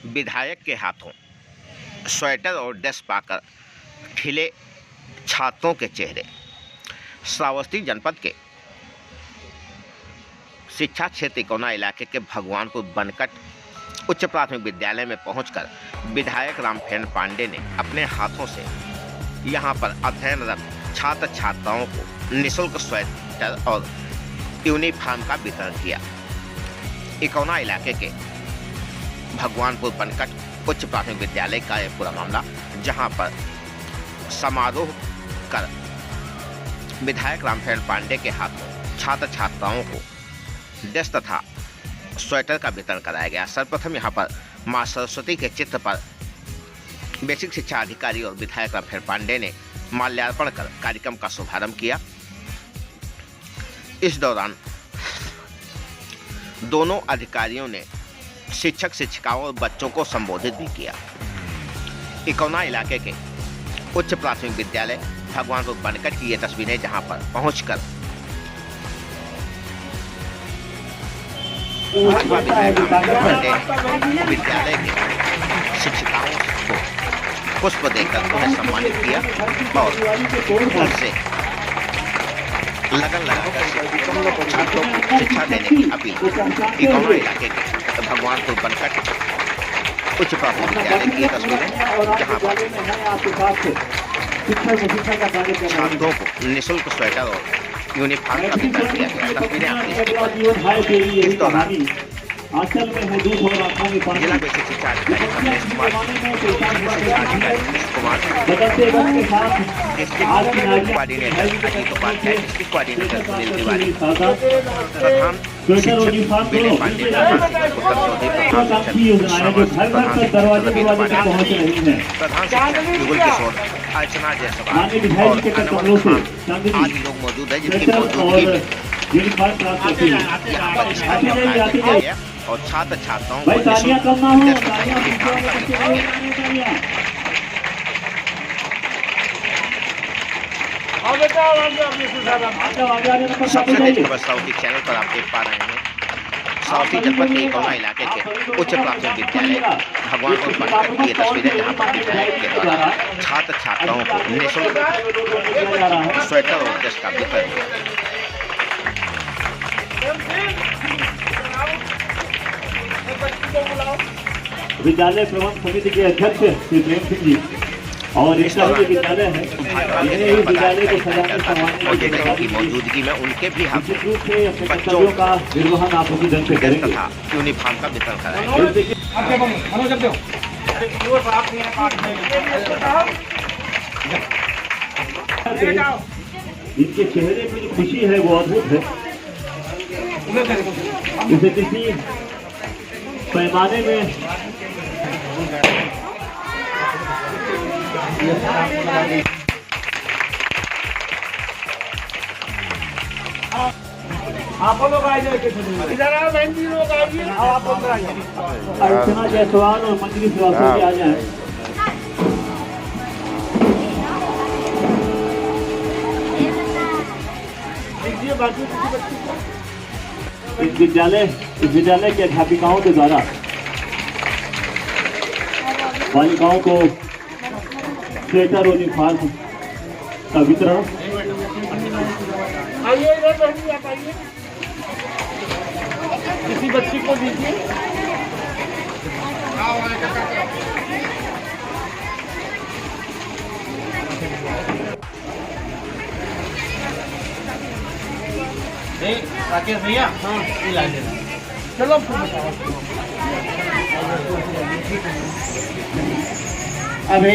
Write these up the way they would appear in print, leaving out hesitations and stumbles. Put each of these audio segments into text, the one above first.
विधायक के हाथों स्वेटर और डेस्क पाकर खिले छात्रों के चेहरे। श्रावस्ती जनपद के शिक्षा क्षेत्र इकोना इलाके के भगवानपुर बनकट उच्च प्राथमिक विद्यालय में पहुंचकर विधायक रामफेन पांडे ने अपने हाथों से यहां पर अध्ययनरत छात्र छात्राओं को निःशुल्क स्वेटर और यूनिफॉर्म का वितरण किया। इकोना इलाके के भगवानपुर बनकट उच्च प्राथमिक विद्यालय का यह पूरा मामला, जहां पर समारोह कर विधायक रामफेन पांडे के हाथों छात्र छात्राओं को डेस्क तथा स्वेटर का वितरण कराया गया। सर्वप्रथम यहां पर मां सरस्वती के चित्र पर बेसिक शिक्षा अधिकारी और विधायक रामफेन पांडे ने माल्यार्पण कर कार्यक्रम का शुभारंभ किया। इस दौरान दोनों अधिकारियों ने शिक्षक शिक्षिकाओं और बच्चों को संबोधित भी किया। इकोना इलाके के उच्च प्राथमिक विद्यालय भगवानपुर बनकट की ये तस्वीरें, जहां पर पहुंचकर विद्यालय के शिक्षिकाओं को पुष्प देकर उन्हें सम्मानित किया और उनसे लगन लगाकर छात्रों को शिक्षा देने की अपील की। इकोना इलाके के भगवानपुर बनकट उच्च प्राथमिक विद्यालय की तस्वीरें, जहां पर छात्रों को निःशुल्क स्वेटर और यूनिफॉर्म का वितरण किया गया। तस्वीरें इस दौरान जिला बेसिक शिक्षा अधिकारी Kamlesh Kumar, district coordinator Ajit Upadhyay, district coordinator Sunil Tiwari, प्रधान शिक्षक विनय पांडे, उत्तर चौधरी, प्रधान शिक्षक युगल किशोर, अर्चना जायसवाल और अनवर खान आदि लोग मौजूद है, जिनकी मौजूदगी में यहाँ पर इस कार्यक्रम किया गया और छात्र छात्राओं को सबसे पहले खबर साउथी चैनल पर आप देख पा रहे हैं। साउथी जनपद के इकोना इलाके के उच्च प्राथमिक विद्यालय भगवानपुर बनकट की ये तस्वीरें, जहां पर विधायक के द्वारा छात्र छात्राओं को निःशुल्क स्वेटर और डेस्क का वितरण किया। विद्यालय प्रबंध समिति के अध्यक्ष श्री प्रेम सिंह जी और इसका विद्यालय है, विद्यालय को सजाकर की मौजूदगी में उनके भी हाथों रूप से बच्चों का निर्वहन आप उसी ढंग से करेंगे तथा यूनिफॉर्म का वितरण कराएंगे। इनके चेहरे में जो खुशी है वो अद्भुत है। इसे किसी पैमाने में आप लोग आ जाइए, इधर आओ बहन जी, लोग आइए, आप लोग आइए, अर्चना जायसवाल और मंजरी श्रीवास्तव आ जाए। इस विद्यालय के अध्यापिकाओं के द्वारा बालिकाओं को स्वेटर और यूनिफॉर्म का वितरण। आइए इधर बैठिए, आप आइए, किसी बच्ची को दीजिए। राकेश भैया, हाँ ला देना। चलो अभी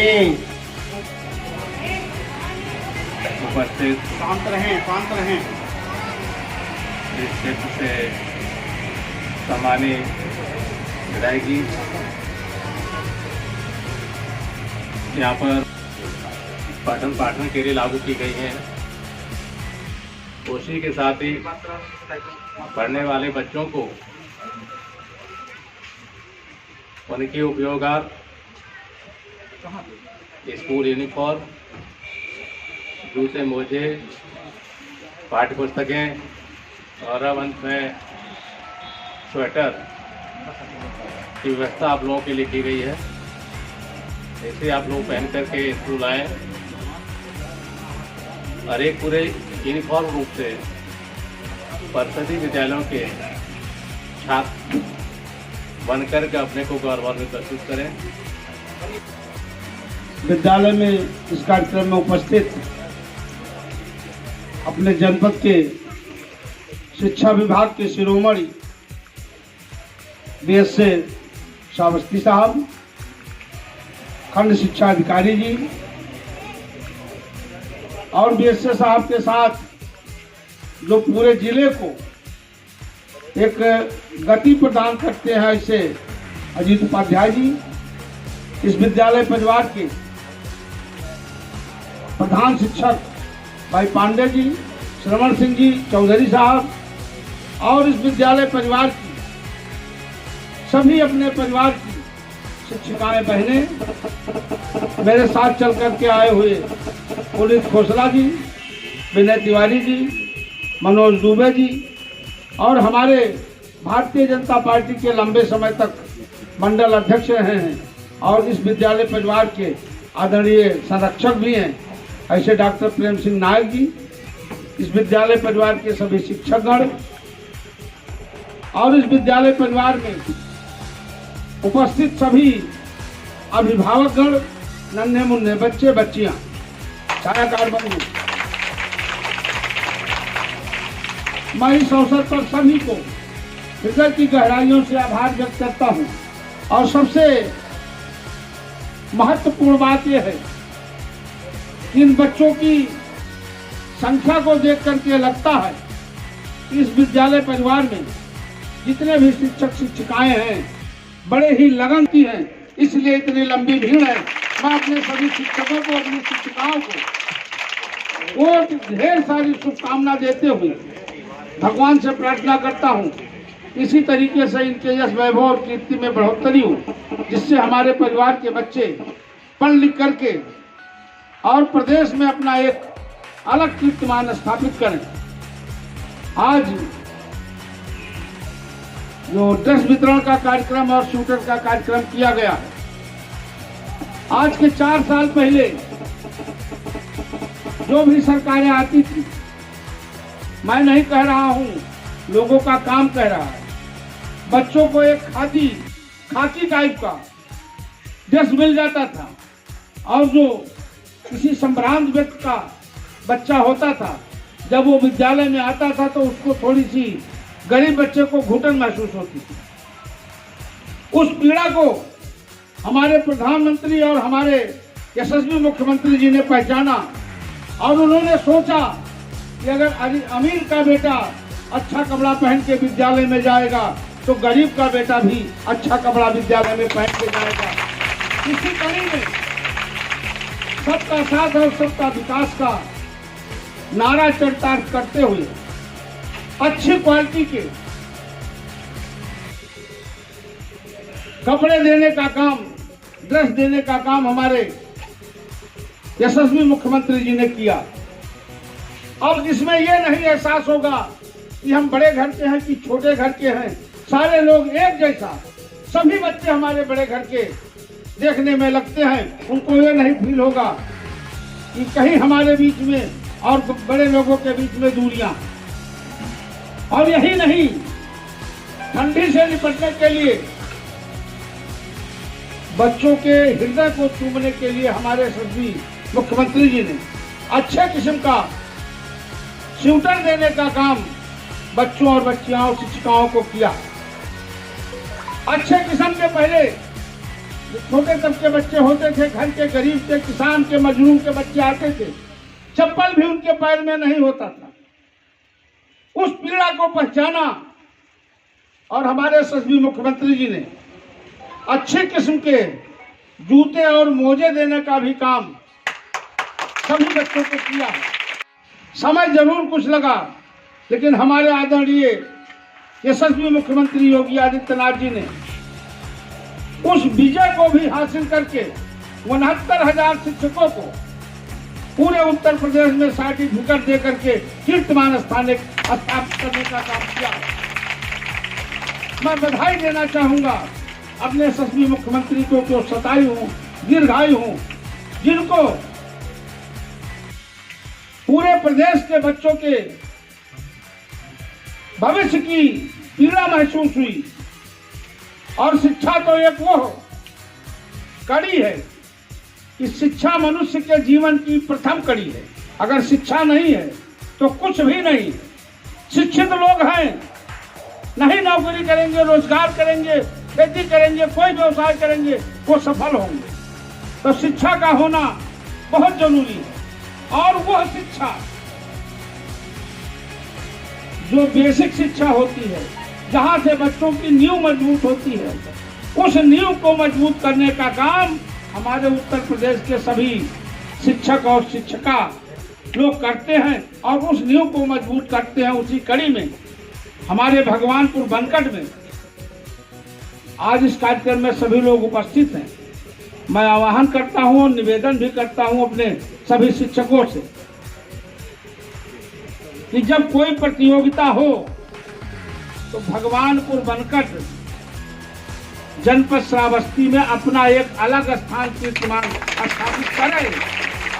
उपस्थित शांत रहें। इस क्षेत्र से सम्मानित विधायकी, यहाँ पर पठन पाठन के लिए लागू की गई है। उसी के साथ ही पढ़ने वाले बच्चों को उनके उपयोगार्थ स्कूल यूनिफॉर्म, जूते मोजे, पाठ्य पुस्तकें और अब अंत में स्वेटर की व्यवस्था आप लोगों के लिए की गई है। ऐसे आप लोग पहन करके स्कूल आए और एक पूरे यूनिफॉर्म रूप से परिषदीय विद्यालयों के छात्र बनकर के अपने को गौरवान्वित महसूस करें। विद्यालय में इस कार्यक्रम में उपस्थित अपने जनपद के शिक्षा विभाग के शिरोमणि बीएसए श्रावस्ती साहब, खंड शिक्षा अधिकारी जी और बीएसए साहब के साथ जो पूरे जिले को एक गति प्रदान करते हैं, ऐसे अजीत उपाध्याय जी, इस विद्यालय परिवार के प्रधान शिक्षक भाई पांडे जी, श्रवण सिंह जी चौधरी साहब और इस विद्यालय परिवार की सभी अपने परिवार की शिक्षिकाएं बहनें, मेरे साथ चल करके आए हुए पुनीत खोसला जी, विनय तिवारी जी, मनोज दुबे जी और हमारे भारतीय जनता पार्टी के लंबे समय तक मंडल अध्यक्ष रहे हैं और इस विद्यालय परिवार के आदरणीय संरक्षक भी हैं, ऐसे डॉक्टर प्रेम सिंह नायक जी, इस विद्यालय परिवार के सभी शिक्षकगण और इस विद्यालय परिवार में उपस्थित सभी अभिभावकगण, नन्हे मुन्ने बच्चे बच्चियां, छायाकार बंधु, मैं इस अवसर पर सभी को हृदय की गहराइयों से आभार व्यक्त करता हूं। और सबसे महत्वपूर्ण बात यह है कि इन बच्चों की संख्या को देख करके लगता है कि इस विद्यालय परिवार में जितने भी शिक्षक शिक्षिकाएं हैं बड़े ही लगन की हैं, इसलिए इतनी लंबी भीड़ है। मैं अपने सभी शिक्षकों को, अपनी शिक्षिकाओं को वो ढेर सारी शुभकामना देते हुए भगवान से प्रार्थना करता हूँ इसी तरीके से इनके यश वैभव और कीर्ति में बढ़ोतरी हो, जिससे हमारे परिवार के बच्चे पढ़ लिख करके और प्रदेश में अपना एक अलग कीर्तिमान स्थापित करें। आज जो ड्रेस वितरण का कार्यक्रम और शूटर का कार्यक्रम किया गया है, आज के 4 साल पहले जो भी सरकारें आती थी, मैं नहीं कह रहा हूं, लोगों का काम कह रहा है, बच्चों को एक खाकी टाइप का ड्रेस मिल जाता था और जो किसी संभ्रांत व्यक्ति का बच्चा होता था, जब वो विद्यालय में आता था तो उसको थोड़ी सी गरीब बच्चे को घुटन महसूस होती थी। उस पीड़ा को हमारे प्रधानमंत्री और हमारे यशस्वी मुख्यमंत्री जी ने पहचाना और उन्होंने सोचा कि अगर अमीर का बेटा अच्छा कपड़ा पहन के विद्यालय में जाएगा तो गरीब का बेटा भी अच्छा कपड़ा विद्यालय में पहन के जाएगा। इसी कड़ी में सबका साथ और सबका विकास का नारा चरितार्थ करते हुए अच्छी क्वालिटी के कपड़े देने का काम, ड्रेस देने का काम हमारे यशस्वी मुख्यमंत्री जी ने किया। और जिसमें यह नहीं एहसास होगा कि हम बड़े घर के हैं कि छोटे घर के हैं, सारे लोग एक जैसा, सभी बच्चे हमारे बड़े घर के देखने में लगते हैं। उनको ये नहीं फील होगा कि कहीं हमारे बीच में और बड़े लोगों के बीच में दूरियां। और यही नहीं, ठंडी से निपटने के लिए, बच्चों के हृदय को चूमने के लिए हमारे यशस्वी मुख्यमंत्री जी ने अच्छे किस्म का स्वेटर देने का काम बच्चों और बच्चियों शिक्षिकाओं को किया। अच्छे किस्म के पहले छोटे तबके बच्चे होते थे, घर के गरीब के, किसान के, मजदूर के बच्चे आते थे, चप्पल भी उनके पैर में नहीं होता था। उस पीड़ा को पहचाना और हमारे यशस्वी मुख्यमंत्री जी ने अच्छे किस्म के जूते और मोजे देने का भी काम सभी बच्चों को किया। समय जरूर कुछ लगा, लेकिन हमारे आदरणीय यशस्वी मुख्यमंत्री योगी आदित्यनाथ जी ने उस विजय को भी हासिल करके 69,000 शिक्षकों को पूरे उत्तर प्रदेश में सर्टिफिकेट दे करके कीर्तिमान स्थापित करने का काम किया। मैं बधाई देना चाहूंगा अपने यशस्वी मुख्यमंत्री को, जो शतायु हूं, दीर्घायु हूं, जिनको पूरे प्रदेश के बच्चों के भविष्य की पीड़ा महसूस हुई। और शिक्षा तो एक वो कड़ी है कि शिक्षा मनुष्य के जीवन की प्रथम कड़ी है। अगर शिक्षा नहीं है तो कुछ भी नहीं। शिक्षित लोग हैं, नहीं नौकरी करेंगे, रोजगार करेंगे, खेती करेंगे, कोई व्यवसाय करेंगे, वो सफल होंगे। तो शिक्षा का होना बहुत जरूरी है। और वह शिक्षा जो बेसिक शिक्षा होती है, जहां से बच्चों की नींव मजबूत होती है, उस नींव को मजबूत करने का काम हमारे उत्तर प्रदेश के सभी शिक्षक और शिक्षिका लोग करते हैं और उस नींव को मजबूत करते हैं। उसी कड़ी में हमारे भगवानपुर बनकट में आज इस कार्यक्रम में सभी लोग उपस्थित हैं। मैं आह्वान करता हूं और निवेदन भी करता हूं अपने सभी शिक्षकों से कि जब कोई प्रतियोगिता हो तो भगवानपुर बनकट जनपद श्रावस्ती में अपना एक अलग स्थान कीर्तिमान स्थापित करें।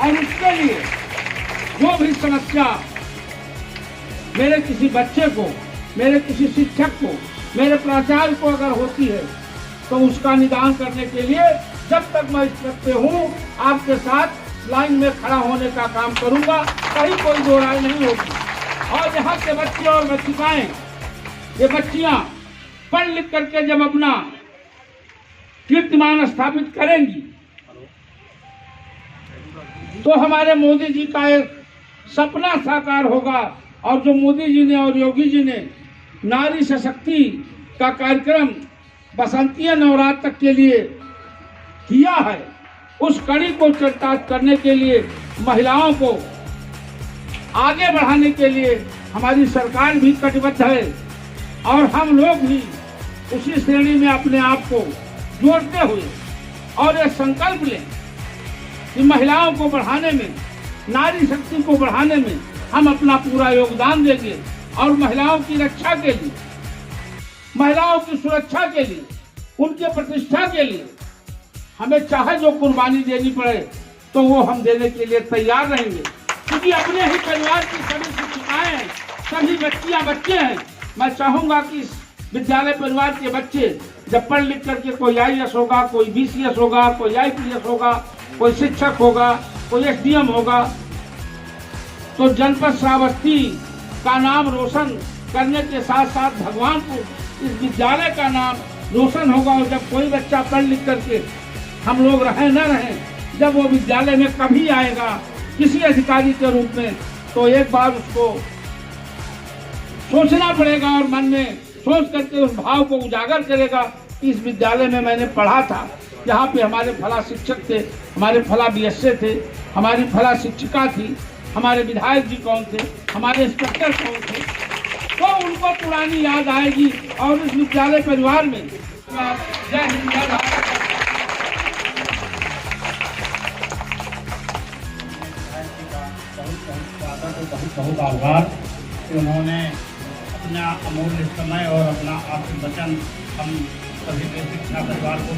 और उसके लिए जो भी समस्या मेरे किसी बच्चे को, मेरे किसी शिक्षक को, मेरे प्राचार्य को अगर होती है तो उसका निदान करने के लिए जब तक मैं इस पद पे हूँ आपके साथ लाइन में खड़ा होने का काम करूंगा। कहीं कोई दो राय नहीं होगी। और यहाँ के बच्चे और बच्चिकाएं, ये बच्चियां पढ़ लिख करके जब अपना कीर्तिमान स्थापित करेंगी तो हमारे मोदी जी का एक सपना साकार होगा। और जो मोदी जी ने और योगी जी ने नारी सशक्ति का कार्यक्रम बसंतीय नवरात्र के लिए किया है, उस कड़ी को चरितार्थ करने के लिए, महिलाओं को आगे बढ़ाने के लिए हमारी सरकार भी कटिबद्ध है। और हम लोग भी उसी श्रेणी में अपने आप को जोड़ते हुए और ये संकल्प लें कि महिलाओं को बढ़ाने में, नारी शक्ति को बढ़ाने में हम अपना पूरा योगदान देंगे। और महिलाओं की रक्षा के लिए, महिलाओं की सुरक्षा के लिए, उनके प्रतिष्ठा के लिए हमें चाहे जो कुर्बानी देनी पड़े तो वो हम देने के लिए तैयार रहेंगे। क्योंकि अपने ही परिवार की सभी शिक्षिकाएं हैं, सभी बच्चियां बच्चे हैं। मैं चाहूंगा कि इस विद्यालय परिवार के बच्चे जब पढ़ लिख करके कोई IAS होगा, कोई BCS होगा, कोई IPS होगा, कोई शिक्षक होगा, कोई SDM होगा, तो जनपद श्रावस्ती का नाम रोशन करने के साथ साथ भगवानपुर इस विद्यालय का नाम रोशन होगा। और जब कोई बच्चा पढ़ लिख करके हम लोग रहें न रहें, जब वो विद्यालय में कभी आएगा किसी अधिकारी के रूप में, तो एक बार उसको सोचना पड़ेगा और मन में सोच करके उस भाव को उजागर करेगा कि इस विद्यालय में मैंने पढ़ा था, यहाँ पे हमारे फला शिक्षक थे, हमारे फला BSA थे, हमारी फला शिक्षिका थी, हमारे विधायक जी कौन थे, हमारे इंस्पेक्टर कौन थे। तो उनको पुरानी याद आएगी और इस विद्यालय परिवार में जय हिंद जय भारत। बहुत आभार कि उन्होंने अपना अमूल्य समय और अपना आखिरी वचन हम सभी के शिक्षा परिवार को